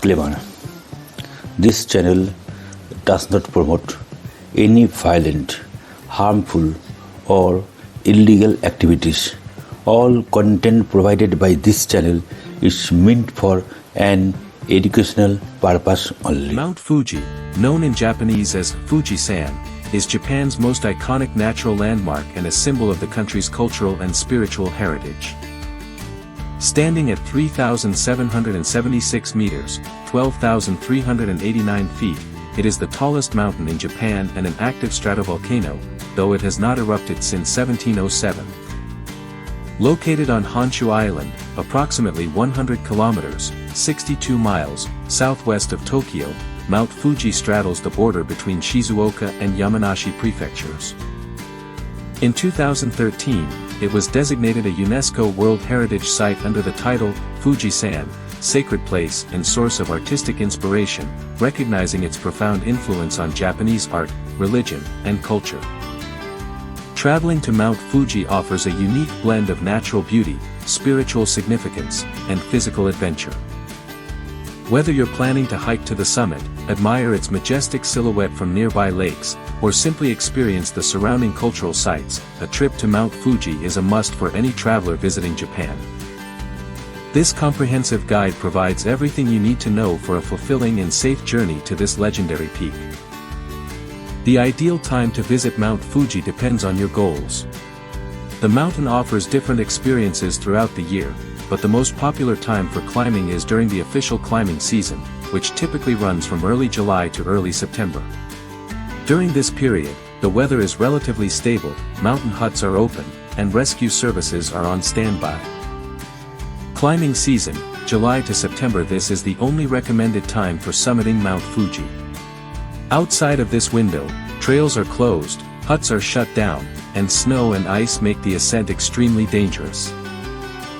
Disclaimer: this channel does not promote any violent, harmful, or illegal activities. All content provided by this channel is meant for an educational purpose only. Mount Fuji, known in Japanese as Fuji-san, is Japan's most iconic natural landmark and a symbol of the country's cultural and spiritual heritage. Standing at 3,776 meters, 12,389 feet, it is the tallest mountain in Japan and an active stratovolcano, though it has not erupted since 1707. Located on Honshu Island, approximately 100 kilometers, 62 miles, southwest of Tokyo, Mount Fuji straddles the border between Shizuoka and Yamanashi prefectures. In 2013, it was designated a UNESCO World Heritage Site under the title, Fuji-san, Sacred Place and Source of Artistic Inspiration, recognizing its profound influence on Japanese art, religion, and culture. Traveling to Mount Fuji offers a unique blend of natural beauty, spiritual significance, and physical adventure. Whether you're planning to hike to the summit, admire its majestic silhouette from nearby lakes, or simply experience the surrounding cultural sites, a trip to Mount Fuji is a must for any traveler visiting Japan. This comprehensive guide provides everything you need to know for a fulfilling and safe journey to this legendary peak. The ideal time to visit Mount Fuji depends on your goals. The mountain offers different experiences throughout the year, but the most popular time for climbing is during the official climbing season, which typically runs from early July to early September. During this period, the weather is relatively stable, mountain huts are open, and rescue services are on standby. Climbing season, July to September. This is the only recommended time for summiting Mount Fuji. Outside of this window, trails are closed, huts are shut down, and snow and ice make the ascent extremely dangerous.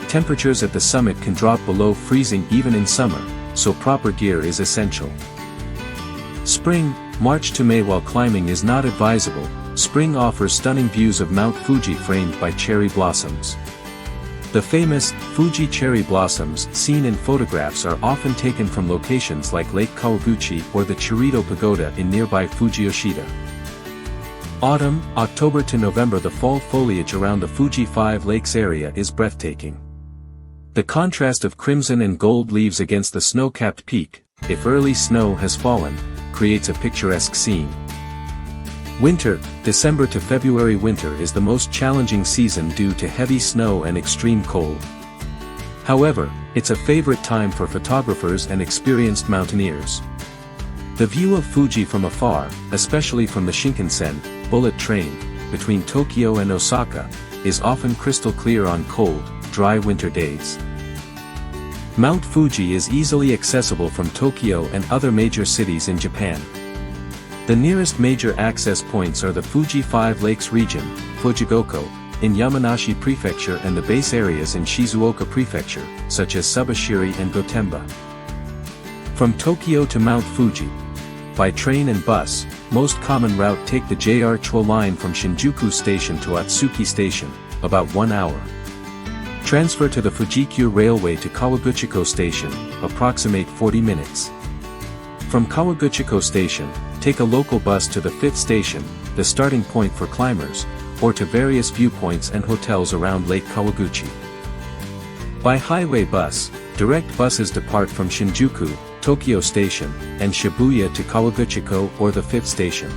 Temperatures at the summit can drop below freezing even in summer, so proper gear is essential. Spring, March to May. While climbing is not advisable, spring offers stunning views of Mount Fuji framed by cherry blossoms. The famous Fuji cherry blossoms seen in photographs are often taken from locations like Lake Kawaguchi or the Chureito Pagoda in nearby Fuji Yoshida. Autumn, October to November. The fall foliage around the Fuji Five Lakes area is breathtaking. The contrast of crimson and gold leaves against the snow-capped peak, if early snow has fallen, creates a picturesque scene. Winter, December to February. Winter is the most challenging season due to heavy snow and extreme cold. However, it's a favorite time for photographers and experienced mountaineers. The view of Fuji from afar, especially from the Shinkansen, bullet train, between Tokyo and Osaka, is often crystal clear on cold, dry winter days. Mount Fuji is easily accessible from Tokyo and other major cities in Japan. The nearest major access points are the Fuji Five Lakes region, Fujigoko, in Yamanashi Prefecture and the base areas in Shizuoka Prefecture, such as Subashiri and Gotemba. From Tokyo to Mount Fuji, by train and bus, most common route take the JR Chuo line from Shinjuku Station to Atsuki Station, about 1 hour. Transfer to the Fujikyu Railway to Kawaguchiko Station, approximate 40 minutes. From Kawaguchiko Station, take a local bus to the 5th station, the starting point for climbers, or to various viewpoints and hotels around Lake Kawaguchi. By highway bus, direct buses depart from Shinjuku, Tokyo Station, and Shibuya to Kawaguchiko or the 5th station.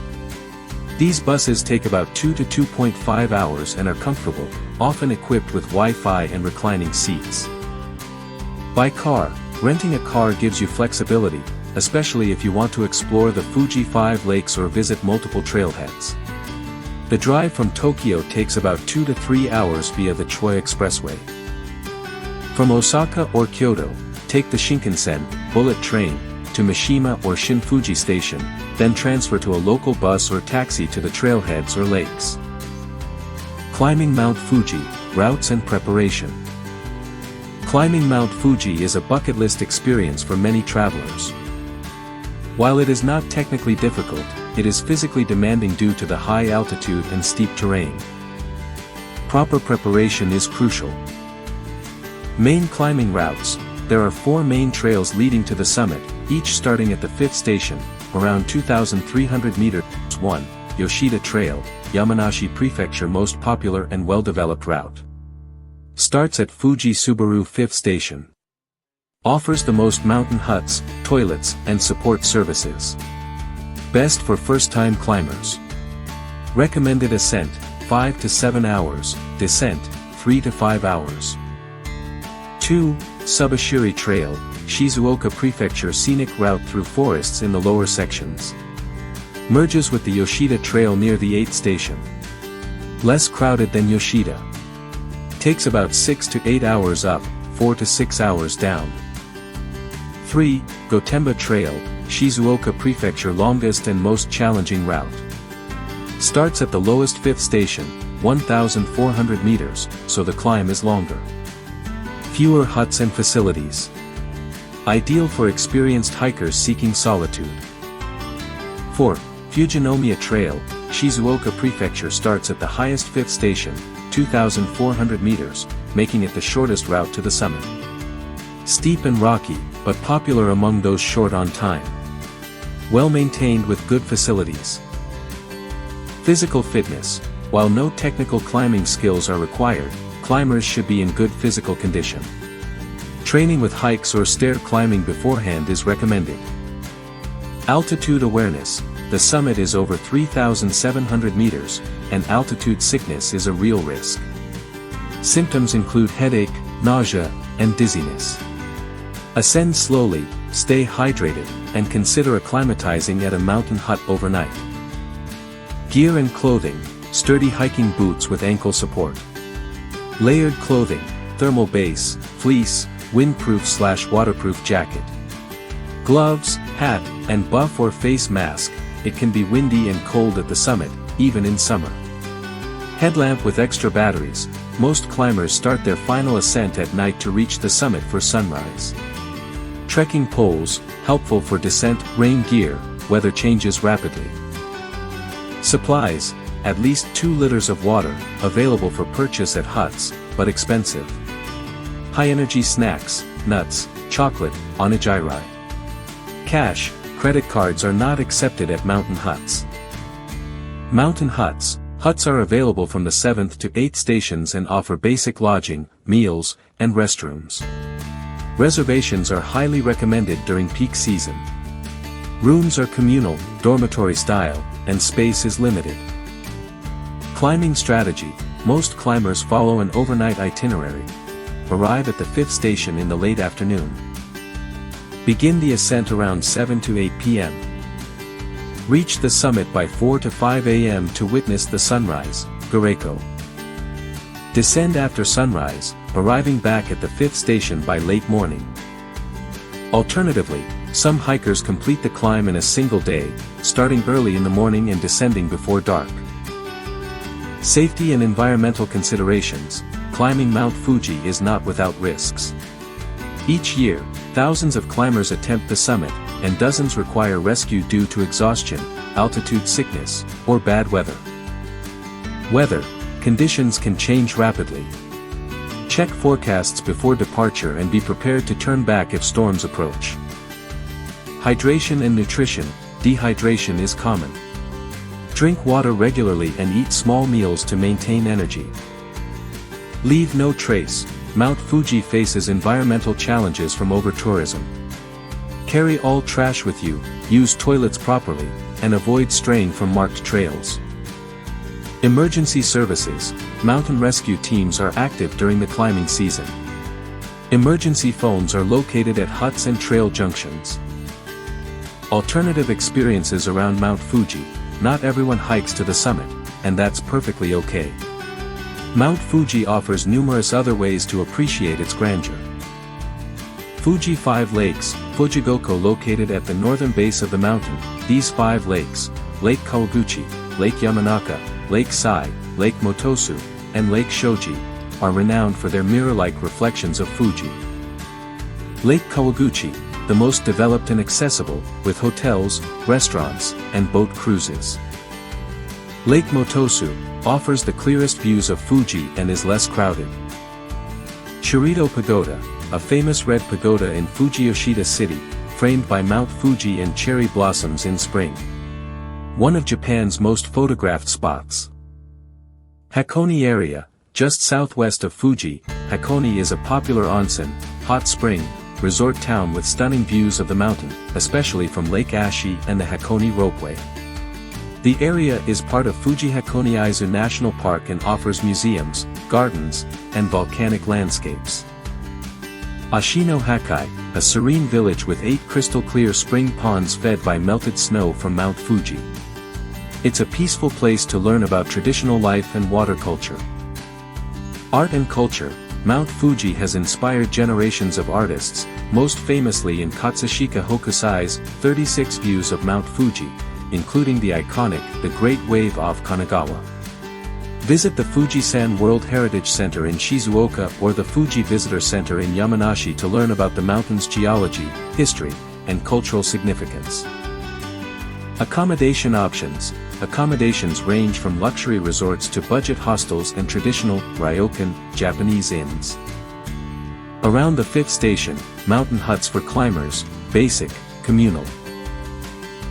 These buses take about 2 to 2.5 hours and are comfortable, often equipped with Wi-Fi and reclining seats. By car, renting a car gives you flexibility, especially if you want to explore the Fuji Five Lakes or visit multiple trailheads. The drive from Tokyo takes about 2 to 3 hours via the Chuo Expressway. From Osaka or Kyoto, take the Shinkansen, bullet train, to Mishima or Shin-Fuji Station, then transfer to a local bus or taxi to the trailheads or lakes. Climbing Mount Fuji, routes and preparation. Climbing Mount Fuji is a bucket list experience for many travelers. While it is not technically difficult, it is physically demanding due to the high altitude and steep terrain. Proper preparation is crucial. Main climbing routes. There are 4 main trails leading to the summit, each starting at the 5th station, around 2,300 meters. 1. Yoshida Trail, Yamanashi Prefecture. Most popular and well-developed route. Starts at Fuji Subaru 5th station. Offers the most mountain huts, toilets, and support services. Best for first-time climbers. Recommended ascent, 5 to 7 hours, descent, 3 to 5 hours. 2. Subashiri Trail, Shizuoka Prefecture. Scenic route through forests in the lower sections. Merges with the Yoshida Trail near the 8th station. Less crowded than Yoshida. Takes about 6 to 8 hours up, 4 to 6 hours down. 3. Gotemba Trail, Shizuoka Prefecture. Longest and most challenging route. Starts at the lowest 5th station, 1,400 meters, so the climb is longer. Fewer huts and facilities. Ideal for experienced hikers seeking solitude. 4. Fujinomiya Trail, Shizuoka Prefecture. Starts at the highest 5th station, 2,400 meters, making it the shortest route to the summit. Steep and rocky, but popular among those short on time. Well maintained with good facilities. Physical fitness. While no technical climbing skills are required, climbers should be in good physical condition. Training with hikes or stair climbing beforehand is recommended. Altitude awareness. The summit is over 3,700 meters, and altitude sickness is a real risk. Symptoms include headache, nausea, and dizziness. Ascend slowly, stay hydrated, and consider acclimatizing at a mountain hut overnight. Gear and clothing. Sturdy hiking boots with ankle support. Layered clothing, thermal base, fleece, windproof/waterproof jacket. Gloves, hat, and buff or face mask. It can be windy and cold at the summit, even in summer. Headlamp with extra batteries. Most climbers start their final ascent at night to reach the summit for sunrise. Trekking poles, helpful for descent. Rain gear, weather changes rapidly. Supplies, at least 2 liters of water, available for purchase at huts, but expensive. High-energy snacks, nuts, chocolate, onigiri. Cash, credit cards are not accepted at mountain huts. Mountain huts. Huts are available from the 7th to 8th stations and offer basic lodging, meals, and restrooms. Reservations are highly recommended during peak season. Rooms are communal, dormitory style, and space is limited. Climbing strategy. Most climbers follow an overnight itinerary. Arrive at the 5th station in the late afternoon. Begin the ascent around 7 to 8 p.m. Reach the summit by 4 to 5 a.m. to witness the sunrise, Chureito. Descend after sunrise, arriving back at the 5th station by late morning. Alternatively, some hikers complete the climb in a single day, starting early in the morning and descending before dark. Safety and environmental considerations. Climbing Mount Fuji is not without risks. Each year, thousands of climbers attempt the summit, and dozens require rescue due to exhaustion, altitude sickness, or bad weather. Weather conditions can change rapidly. Check forecasts before departure and be prepared to turn back if storms approach. Hydration and nutrition. Dehydration is common. Drink water regularly and eat small meals to maintain energy. Leave no trace. Mount Fuji faces environmental challenges from over-tourism. Carry all trash with you, use toilets properly, and avoid straying from marked trails. Emergency services. Mountain rescue teams are active during the climbing season. Emergency phones are located at huts and trail junctions. Alternative experiences around Mount Fuji. Not everyone hikes to the summit, and that's perfectly okay. Mount Fuji offers numerous other ways to appreciate its grandeur. Fuji Five Lakes, Fujigoko. Located at the northern base of the mountain, these 5 lakes, Lake Kawaguchi, Lake Yamanaka, Lakeside, Lake Motosu, and Lake Shoji, are renowned for their mirror-like reflections of Fuji. Lake Kawaguchi, the most developed and accessible, with hotels, restaurants, and boat cruises. Lake Motosu offers the clearest views of Fuji and is less crowded. Chureito Pagoda, a famous red pagoda in Fuji Yoshida City, framed by Mount Fuji and cherry blossoms in spring. One of Japan's most photographed spots. Hakone area, just southwest of Fuji. Hakone is a popular onsen, hot spring, resort town with stunning views of the mountain, especially from Lake Ashi and the Hakone ropeway. The area is part of Fuji Hakone-Izu National Park and offers museums, gardens, and volcanic landscapes. Ashi no Hakai, a serene village with 8 crystal-clear spring ponds fed by melted snow from Mount Fuji. It's a peaceful place to learn about traditional life and water culture. Art and culture. Mount Fuji has inspired generations of artists, most famously in Katsushika Hokusai's 36 views of Mount Fuji, including the iconic The Great Wave off Kanagawa. Visit the Fuji-san World Heritage Center in Shizuoka or the Fuji Visitor Center in Yamanashi to learn about the mountain's geology, history, and cultural significance. Accommodation options. Accommodations range from luxury resorts to budget hostels and traditional, ryokan, Japanese inns. Around the 5th station, mountain huts for climbers, basic, communal.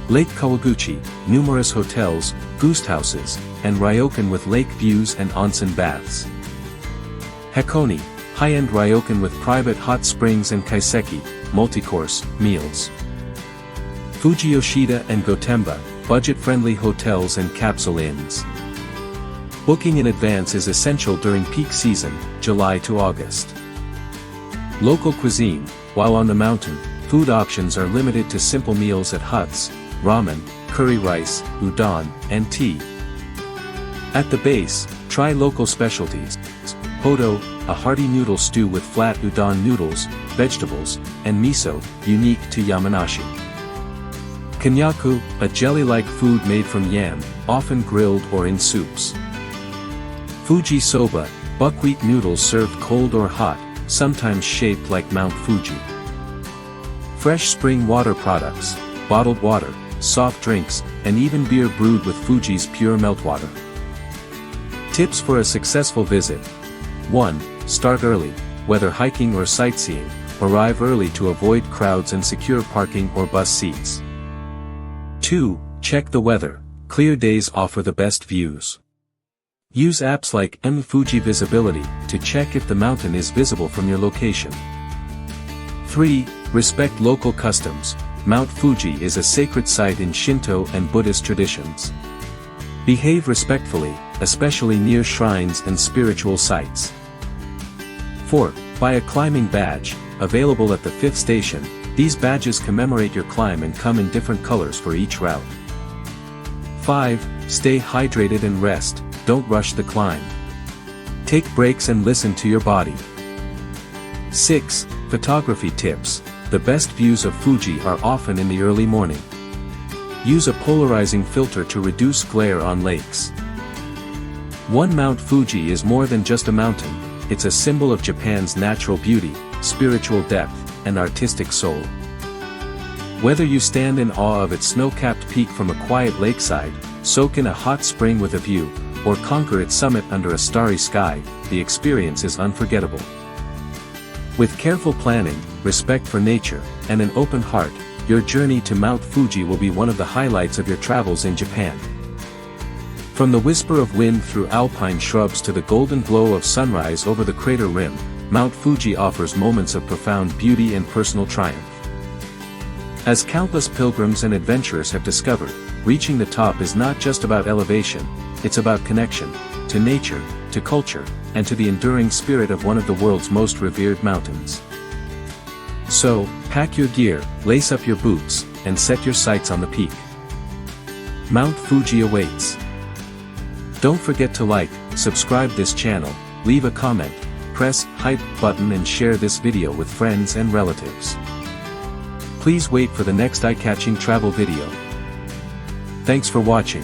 Lake Kawaguchi, numerous hotels, guest houses, and ryokan with lake views and onsen baths. Hakone, high-end ryokan with private hot springs and kaiseki, multi-course, meals. Fuji Yoshida and Gotemba, budget-friendly hotels and capsule inns. Booking in advance is essential during peak season, July to August. Local cuisine. While on the mountain, food options are limited to simple meals at huts, ramen, curry rice, udon, and tea. At the base, try local specialties. Hōtō, a hearty noodle stew with flat udon noodles, vegetables, and miso, unique to Yamanashi. Konnyaku, a jelly-like food made from yam, often grilled or in soups. Fuji soba, buckwheat noodles served cold or hot, sometimes shaped like Mount Fuji. Fresh spring water products, bottled water, soft drinks, and even beer brewed with Fuji's pure meltwater. Tips for a successful visit. 1. Start early, whether hiking or sightseeing, arrive early to avoid crowds and secure parking or bus seats. 2. Check the weather. Clear days offer the best views. Use apps like Fuji Visibility to check if the mountain is visible from your location. 3. Respect local customs. Mount Fuji is a sacred site in Shinto and Buddhist traditions. Behave respectfully, especially near shrines and spiritual sites. 4. Buy a climbing badge, available at the 5th station. These badges commemorate your climb and come in different colors for each route. 5. Stay hydrated and rest, don't rush the climb. Take breaks and listen to your body. 6. Photography tips. The best views of Fuji are often in the early morning. Use a polarizing filter to reduce glare on lakes. Mount Fuji is more than just a mountain, it's a symbol of Japan's natural beauty, spiritual depth, and artistic soul. Whether you stand in awe of its snow-capped peak from a quiet lakeside, soak in a hot spring with a view, or conquer its summit under a starry sky, the experience is unforgettable. With careful planning, respect for nature, and an open heart, your journey to Mount Fuji will be one of the highlights of your travels in Japan. From the whisper of wind through alpine shrubs to the golden glow of sunrise over the crater rim, Mount Fuji offers moments of profound beauty and personal triumph. As countless pilgrims and adventurers have discovered, reaching the top is not just about elevation, it's about connection, to nature, to culture, and to the enduring spirit of one of the world's most revered mountains. So, pack your gear, lace up your boots, and set your sights on the peak. Mount Fuji awaits. Don't forget to like, subscribe this channel, leave a comment, press hype button and share this video with friends and relatives. Please wait for the next eye-catching travel video. Thanks for watching.